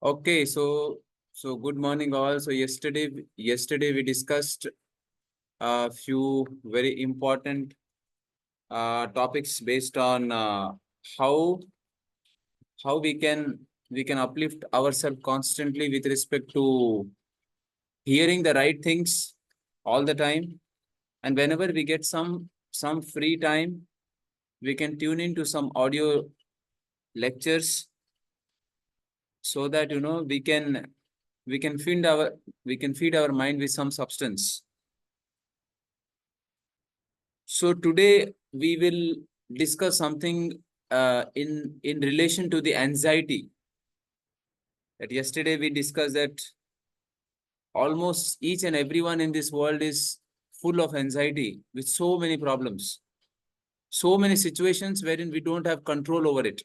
Okay, so good morning all. So yesterday we discussed a few very important topics based on how how we can uplift ourselves constantly with respect to hearing the right things all the time, and whenever we get some free time, we can tune into some audio lectures so that we can feed our mind with some substance. So today we will discuss something in relation to the anxiety. That yesterday we discussed that almost each and everyone in this world is full of anxiety with so many problems, so many situations wherein we don't have control over it.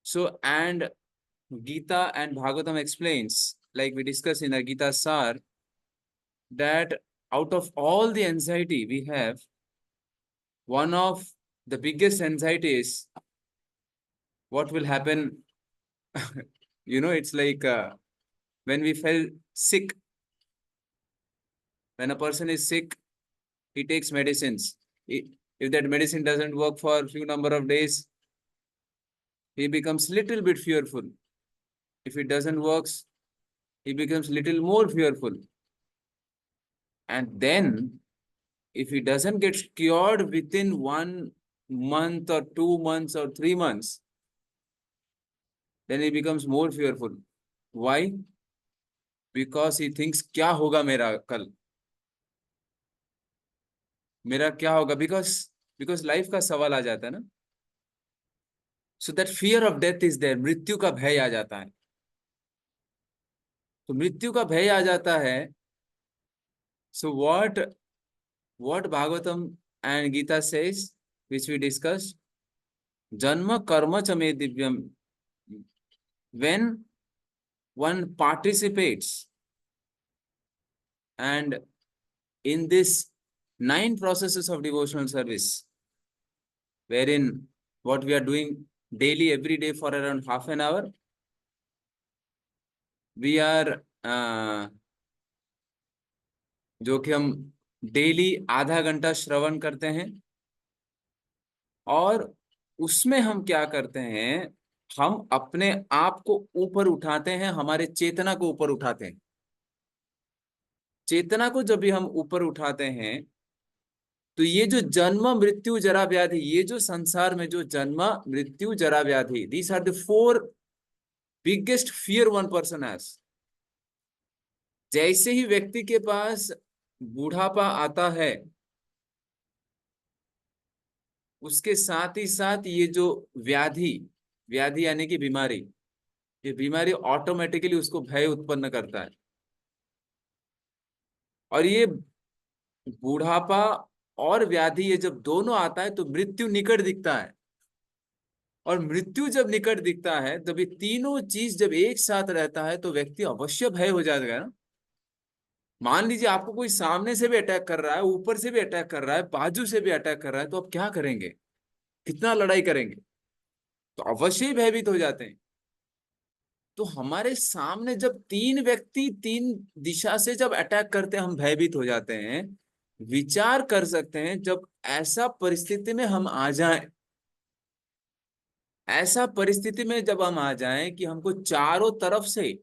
So, and Gita and Bhagavatam explains, like we discussed in the Gita Sar, that out of all the anxiety we have, one of the biggest anxiety is what will happen. It's like when we fell sick. When a person is sick, he takes medicines. If that medicine doesn't work for a few number of days, he becomes little bit fearful. If it doesn't works, he becomes little more fearful. And then if he doesn't get cured within 1 month or 2 months or 3 months, then he becomes more fearful. Why? Because he thinks क्या होगा मेरा कल, मेरा क्या होगा, because life का सवाल आ जाता है ना. So that fear of death is there. मृत्यु का भय आ जाता है. तो मृत्यु का भय आ जाता है. So what Bhagavatam and Gita says, which we discussed, जन्म कर्म च मे दिव्यम. When one participates and in this 9 processes of devotional service, wherein what we are doing daily every day for around half an hour, we are जो कि हम daily आधा घंटा श्रवण करते हैं. और उसमें हम क्या करते हैं, हम अपने आप को ऊपर उठाते हैं, हमारे चेतना को ऊपर उठाते हैं. चेतना को जब भी हम ऊपर उठाते हैं, तो ये जो जन्म मृत्यु जरा व्याधि, ये जो संसार में जो जन्म मृत्यु जरा व्याधि, these are the 4 biggest fear one person has. जैसे ही व्यक्ति के पास बूढ़ापा आता है, उसके साथ ही साथ ये जो व्याधि व्याधि यानी कि बीमारी, ये बीमारी ऑटोमेटिकली उसको भय उत्पन्न करता है. और ये बूढ़ापा और व्याधि, ये जब दोनों आता है तो मृत्यु निकट दिखता है. और मृत्यु जब निकट दिखता है, तब ये तीनों चीज जब एक साथ रहता है तो व्यक्ति अवश्य भय हो जाएगा ना. मान लीजिए आपको कोई सामने से भी अटैक कर रहा है, ऊपर से भी अटैक कर रहा है, बाजू से भी अटैक कर रहा है, तो आप क्या करेंगे? कितना लड़ाई करेंगे? तो अवश्य ही भयभीत हो जाते हैं. तो हमारे सामने जब 3 व्यक्ति 3 दिशा से जब अटैक करते हैं, हम भयभीत हो जाते हैं. विचार कर सकते हैं, जब ऐसा परिस्थिति में हम आ जाएं, ऐसा परिस्थिति में जब हम आ जाएं कि हमको चारों तरफ से,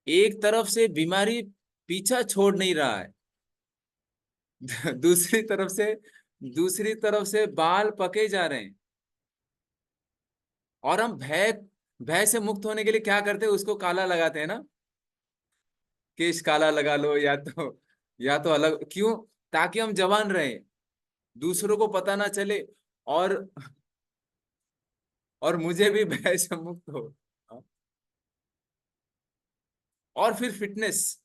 एक तरफ से बीमारी पीछा छोड़ नहीं रहा है, दूसरी तरफ से बाल पके जा रहे हैं, और हम भय भय से मुक्त होने के लिए क्या करते हैं? उसको काला लगाते हैं ना, केश काला लगा लो, या तो अलग क्यों? ताकि हम जवान रहे, दूसरों को पता ना चले, और मुझे भी भय से मुक्त हो. और फिर फिटनेस,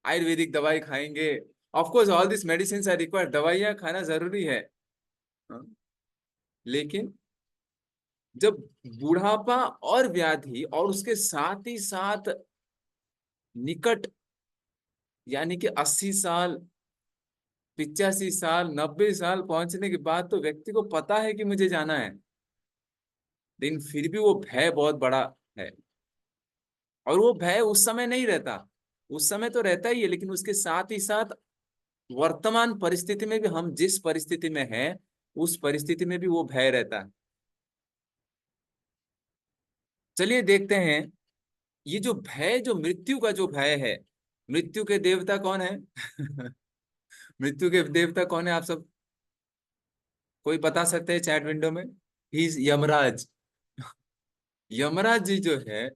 आयुर्वेदिक दवाई खाएंगे. Of course all this medicine are required, दवाइयां खाना जरूरी है. लेकिन जब बुढ़ापा और व्याधि और उसके साथ ही साथ निकट, यानी कि 80 साल, 85 साल, 90 साल पहुंचने के बाद तो व्यक्ति को पता है कि मुझे जाना है. लेकिन फिर भी वो भय बहुत बड़ा है। और वो भय उस समय नहीं रहता, उस समय तो रहता ही है, लेकिन उसके साथ ही साथ वर्तमान परिस्थिति में भी, हम जिस परिस्थिति में हैं उस परिस्थिति में भी वो भय रहता है। चलिए देखते हैं, ये जो भय, जो मृत्यु का जो भय है, मृत्यु के देवता कौन है? मृत्यु के देवता कौन है, आप सब कोई बता सकते हैं चैट विंडो में? ही यमराज। यमराज जी जो है,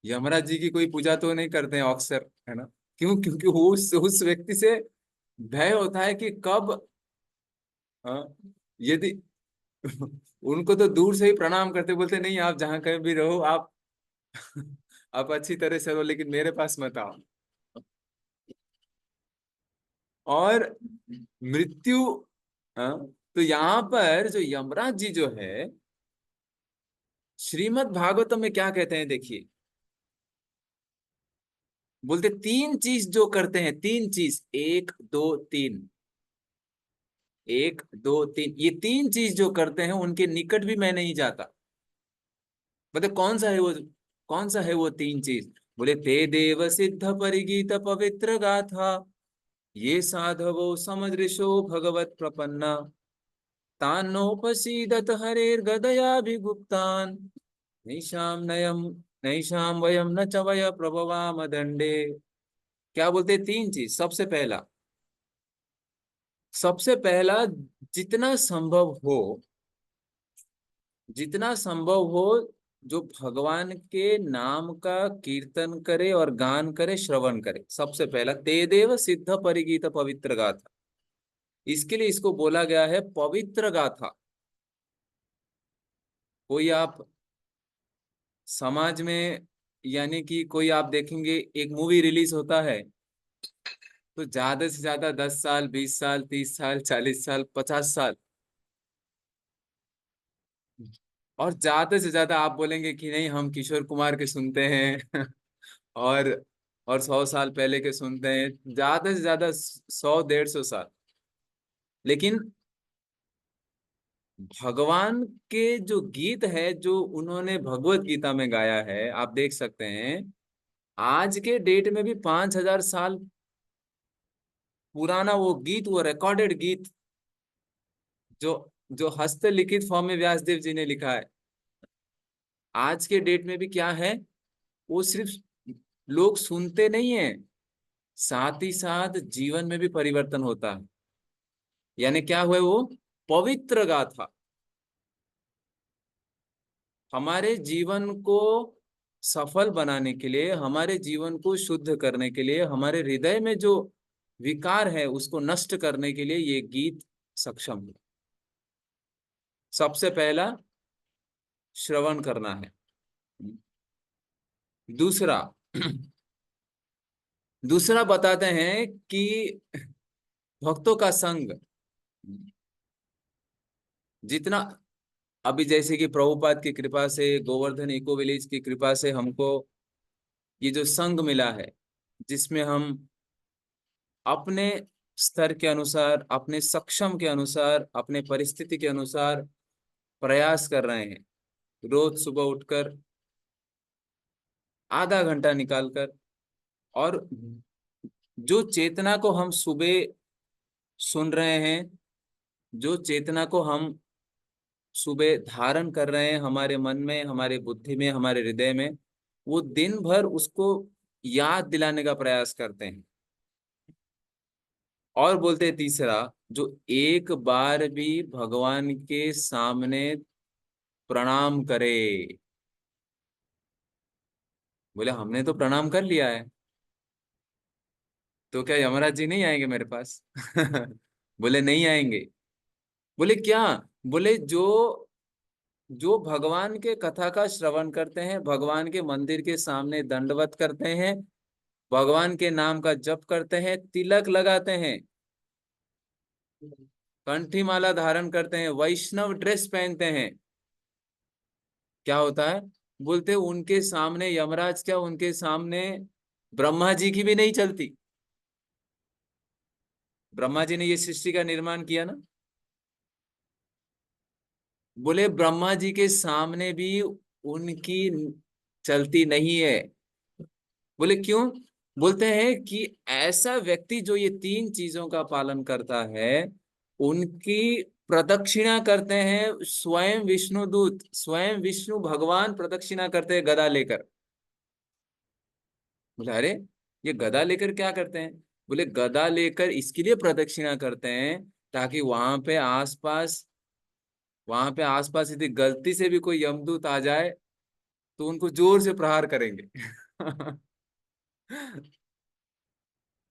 यमराज जी की कोई पूजा तो नहीं करते हैं अक्सर, है ना? क्यों? क्योंकि वो उस व्यक्ति से भय होता है कि कब, हाँ, यदि उनको तो दूर से ही प्रणाम करते, बोलते नहीं आप जहां कहीं भी रहो, आप आप अच्छी तरह से रहो, लेकिन मेरे पास मत आओ। और मृत्यु, हाँ, तो यहाँ पर जो यमराज जी जो है, श्रीमद् भागवतम में क्या कहते हैं देखिए, बोलते तीन चीज जो करते हैं, तीन चीज, एक दो तीन, एक दो तीन, ये तीन चीज जो करते हैं उनके निकट भी मैं नहीं जाता। मतलब कौन सा है वो, कौन सा है वो तीन चीज? बोले ते देव सिद्ध परिगीत पवित्र गाथा, ये साधवो समदृशो भगवत प्रपन्ना, तान्नोपसीदत हरेर्गदयाभिगुप्तान्, नैषां नयम, नैषां वयम न च वय प्रभवाम दंडे। क्या बोलते हैं? तीन चीज। सबसे पहला, सबसे पहला, जितना संभव हो, जितना संभव हो, जो भगवान के नाम का कीर्तन करे और गान करे, श्रवण करे। सबसे पहला, ते देव सिद्ध परिगीत पवित्र गाथा, इसके लिए इसको बोला गया है पवित्र गाथा। कोई आप समाज में, यानी कि कोई आप देखेंगे, एक मूवी रिलीज होता है तो ज्यादा से ज्यादा 10 साल, 20 साल, 30 साल, 40 साल, 50 साल, और ज्यादा से ज्यादा आप बोलेंगे कि नहीं हम किशोर कुमार के सुनते हैं और 100 साल पहले के सुनते हैं, ज्यादा से ज्यादा 100 150 साल। लेकिन भगवान के जो गीत है, जो उन्होंने भगवत गीता में गाया है, आप देख सकते हैं आज के डेट में भी 5,000 साल पुराना वो गीत, वो रिकॉर्डेड गीत, जो जो हस्तलिखित फॉर्म में व्यासदेव जी ने लिखा है, आज के डेट में भी क्या है, वो सिर्फ लोग सुनते नहीं है, साथ ही साथ जीवन में भी परिवर्तन होता है। यानी क्या हुआ वो? पवित्र गाथा हमारे जीवन को सफल बनाने के लिए, हमारे जीवन को शुद्ध करने के लिए, हमारे हृदय में जो विकार है उसको नष्ट करने के लिए ये गीत सक्षम है। सबसे पहला, श्रवण करना है। दूसरा, दूसरा बताते हैं कि भक्तों का संग, जितना, अभी जैसे कि प्रभुपाद की कृपा से, गोवर्धन इको विलेज की कृपा से हमको ये जो संघ मिला है, जिसमें हम अपने स्तर के अनुसार, अपने सक्षम के अनुसार, अपने परिस्थिति के अनुसार प्रयास कर रहे हैं, रोज सुबह उठकर आधा घंटा निकालकर, और जो चेतना को हम सुबह सुन रहे हैं, जो चेतना को हम सुबह धारण कर रहे हैं हमारे मन में, हमारे बुद्धि में, हमारे हृदय में, वो दिन भर उसको याद दिलाने का प्रयास करते हैं। और बोलते हैं तीसरा, जो एक बार भी भगवान के सामने प्रणाम करे। बोले हमने तो प्रणाम कर लिया है, तो क्या यमराज जी नहीं आएंगे मेरे पास? बोले नहीं आएंगे। बोले क्या? बोले जो जो भगवान के कथा का श्रवण करते हैं, भगवान के मंदिर के सामने दंडवत करते हैं, भगवान के नाम का जप करते हैं, तिलक लगाते हैं, कंठी माला धारण करते हैं, वैष्णव ड्रेस पहनते हैं, क्या होता है? बोलते उनके सामने यमराज क्या, उनके सामने ब्रह्मा जी की भी नहीं चलती। ब्रह्मा जी ने ये सृष्टि का निर्माण किया ना, बोले ब्रह्मा जी के सामने भी उनकी चलती नहीं है। बोले क्यों? बोलते हैं कि ऐसा व्यक्ति जो ये तीन चीजों का पालन करता है, उनकी प्रदक्षिणा करते हैं स्वयं विष्णु दूत, स्वयं विष्णु भगवान प्रदक्षिणा करते हैं गदा लेकर। बोले अरे, ये गदा लेकर क्या करते हैं? बोले गदा लेकर इसके लिए प्रदक्षिणा करते हैं ताकि वहां पे आसपास यदि गलती से भी कोई यमदूत आ जाए तो उनको जोर से प्रहार करेंगे।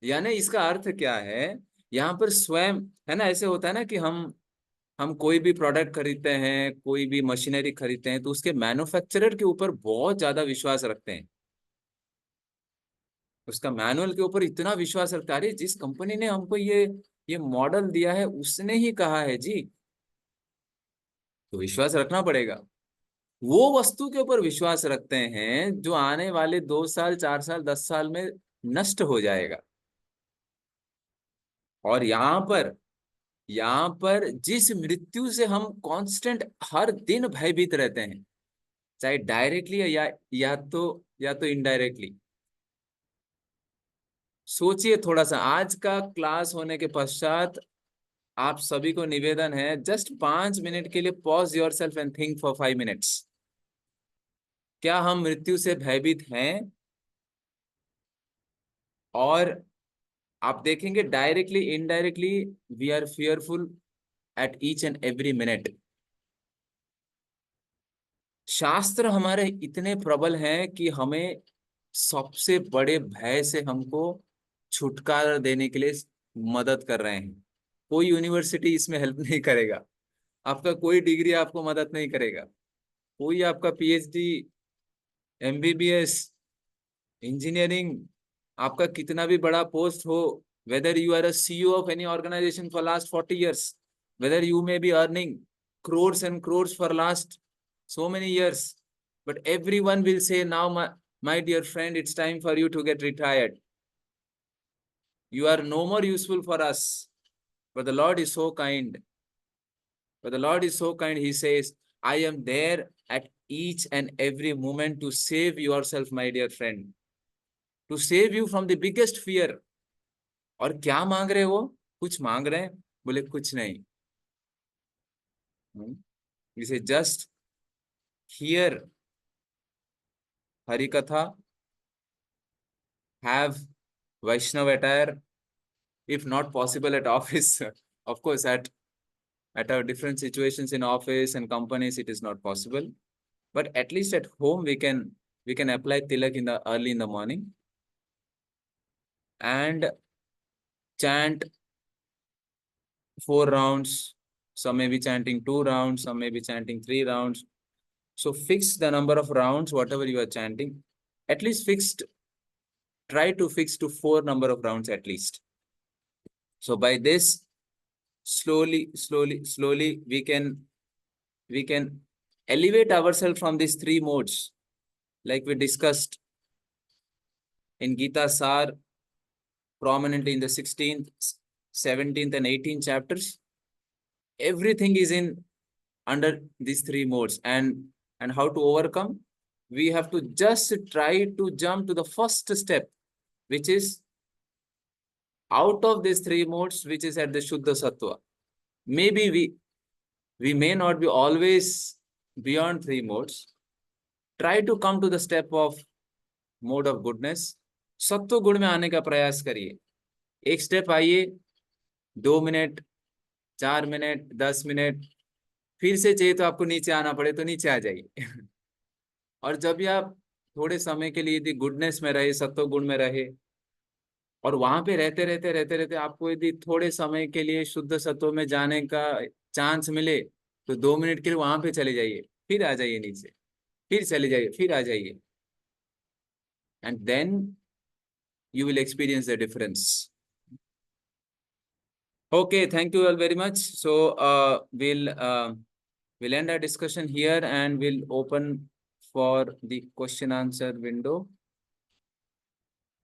यानी इसका अर्थ क्या है? यहाँ पर स्वयं, है ना, ऐसे होता है ना कि हम कोई भी प्रोडक्ट खरीदते हैं, कोई भी मशीनरी खरीदते हैं, तो उसके मैन्युफैक्चरर के ऊपर बहुत ज्यादा विश्वास रखते हैं। उसका मैनुअल के ऊपर इतना विश्वास रखता है, अरे जिस कंपनी ने हमको ये मॉडल दिया है उसने ही कहा है जी, तो विश्वास रखना पड़ेगा। वो वस्तु के ऊपर विश्वास रखते हैं जो आने वाले 2 साल, 4 साल, 10 साल में नष्ट हो जाएगा। और यहाँ पर जिस मृत्यु से हम कांस्टेंट हर दिन भयभीत रहते हैं, चाहे डायरेक्टली या तो इनडायरेक्टली। सोचिए थोड़ा सा, आज का क्लास होने के पश्चात आप सभी को निवेदन है, जस्ट 5 मिनट के लिए pause yourself and think for 5 minutes. क्या हम मृत्यु से भयभीत हैं? और आप देखेंगे directly indirectly we are fearful at each and every minute. शास्त्र हमारे इतने प्रबल हैं कि हमें सबसे बड़े भय से हमको छुटकारा देने के लिए मदद कर रहे हैं। कोई यूनिवर्सिटी इसमें हेल्प नहीं करेगा, आपका कोई डिग्री आपको मदद नहीं करेगा, कोई आपका पीएचडी, एमबीबीएस, इंजीनियरिंग, आपका कितना भी बड़ा पोस्ट हो, whether you are a CEO of any organization for last 40 years, whether you may be earning crores and crores for last so many years, but everyone will say now, my dear friend, it's time for you to get retired. You are no more useful for us. But the Lord is so kind. But the Lord is so kind. He says, I am there at each and every moment to save yourself, my dear friend, to save you from the biggest fear. और क्या मांग रहे हो? कुछ मांग रहे हैं? बोले कुछ नहीं। इसे just hear Hari katha, have Vaishnav attire, if not possible at office, of course at our different situations in office and companies it is not possible, but at least at home we can apply tilak in the early in the morning and chant 4 rounds. Some may be chanting 2 rounds, some may be chanting 3 rounds. So fix the number of rounds whatever you are chanting, at least try to fix to 4 number of rounds at least. So by this, slowly we can elevate ourselves from these three modes, like we discussed in Gita Sar, prominently in the 16th, 17th, and 18th chapters. Everything is in under these three modes, and how to overcome. We have to just try to jump to the first step, which is out of these three modes, which is at the Shuddha Sattva. Maybe we may not be always beyond three modes. Try to come to the step of mode of goodness. सत्व गुण में आने का प्रयास करिए। एक step आइए, 2 minute, 4 minute, 10 minute, फिर से चाहिए तो आपको नीचे आना पड़े तो नीचे आ जाइए। और जब भी आप थोड़े समय के लिए यदि गुडनेस में रहे, सत्व गुण में रहे, और वहां पे रहते रहते आपको यदि थोड़े समय के लिए शुद्ध सत्व में जाने का चांस मिले, तो 2 मिनट के लिए वहां पे चले जाइए, फिर आ जाइए नीचे, फिर चले जाइए, फिर आ जाइए, and then you will experience the difference. Okay, thank you all very much. So we'll end our discussion here and we'll open for the question answer window.